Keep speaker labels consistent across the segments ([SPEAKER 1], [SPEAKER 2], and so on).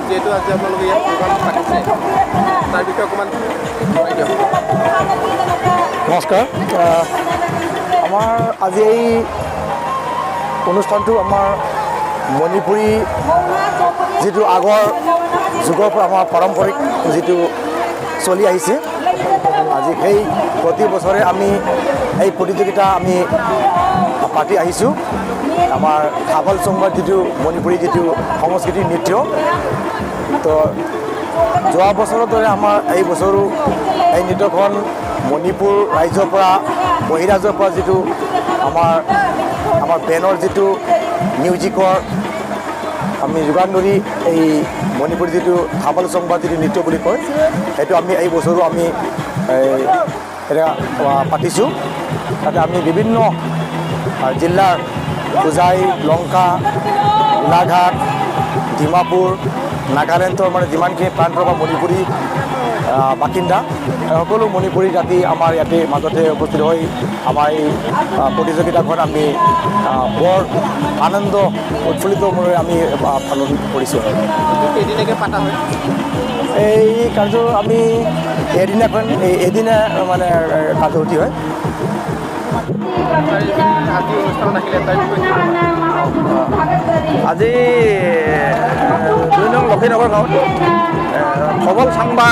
[SPEAKER 1] যিহেতু আজি আপোনালোকে ইয়াত প্ৰগ্ৰাম পাতিছে তাৰ বিষয়ে অকণমান জনাই দিয়ক।
[SPEAKER 2] নমস্কাৰ। আমাৰ আজি এই অনুষ্ঠানটো আমাৰ মণিপুৰী যিটো আগৰ যুগৰ পৰা আমাৰ পাৰম্পৰিক যিটো চলি আহিছে, আজি সেই প্ৰতি বছৰে আমি এই প্ৰতিযোগিতা আমি পাতি আহিছোঁ। আমাৰ থাবল চংবাৰ যিটো মণিপুৰী যিটো সংস্কৃতিৰ নৃত্য, তো যোৱা বছৰৰ দৰে আমাৰ এই বছৰো এই নৃত্যখন মণিপুৰ ৰাজ্যৰ পৰা বহিৰাজ্যৰ পৰা যিটো আমাৰ বেনৰ যিটো মিউজিকৰ আমি যোগান ধৰি এই মণিপুৰী যিটো থাবল চংবাৰ যিটো নৃত্য বুলি কয়, সেইটো আমি এই বছৰো আমি এটা পাতিছোঁ। তাতে আমি বিভিন্ন জিলাৰ হোজাই, লংকা, গোলাঘাট, ডিমাপুৰ, নাগালেণ্ডৰ মানে যিমানখিনি প্ৰান্তৰ পৰা মণিপুৰী বাসিন্দা সকলো মণিপুৰী জাতি আমাৰ ইয়াতে মাজতে উপস্থিত হৈ আমাৰ এই প্ৰতিযোগিতাখন আমি বৰ আনন্দ উৎফুল্লিত মনেৰে আমি পালন কৰিছোঁ।
[SPEAKER 1] কেইদিনলৈকে পতা হয়?
[SPEAKER 2] এই কাৰ্য আমি এদিনা মানে কাৰ্যসূচী হয়।
[SPEAKER 1] আজি অনুষ্ঠানত আহিলে তাৰ বিষয়ে
[SPEAKER 3] আজি ২ নং লক্ষীনগৰ গাঁৱত থবল চাংবাৰ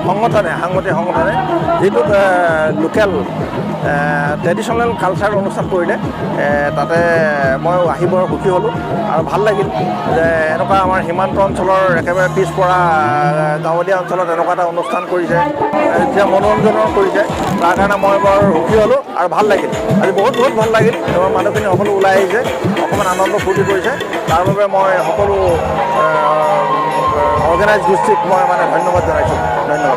[SPEAKER 3] সাংগঠনে যিটো লোকেল ট্ৰেডিশ্যনেল কালচাৰ অনুষ্ঠান কৰিলে, তাতে মই আহি বৰ সুখী হ'লোঁ আৰু ভাল লাগিল যে এনেকুৱা আমাৰ সীমান্ত অঞ্চলৰ একেবাৰে পিছপৰা গাঁৱলীয়া অঞ্চলত এনেকুৱা এটা অনুষ্ঠান কৰিছে, এতিয়া মনোৰঞ্জনৰ কৰিছে, তাৰ কাৰণে মই বৰ সুখী হ'লোঁ আৰু ভাল লাগিল। আজি বহুত ভাল লাগিল। মানুহখিনি সকলো ওলাই আহিছে, অকণমান আনন্দ ফূৰ্তি কৰিছে, তাৰ বাবে মই সকলো অৰ্গেনাইজ গোষ্ঠীক মই মানে ধন্যবাদ জনাইছোঁ। ধন্যবাদ।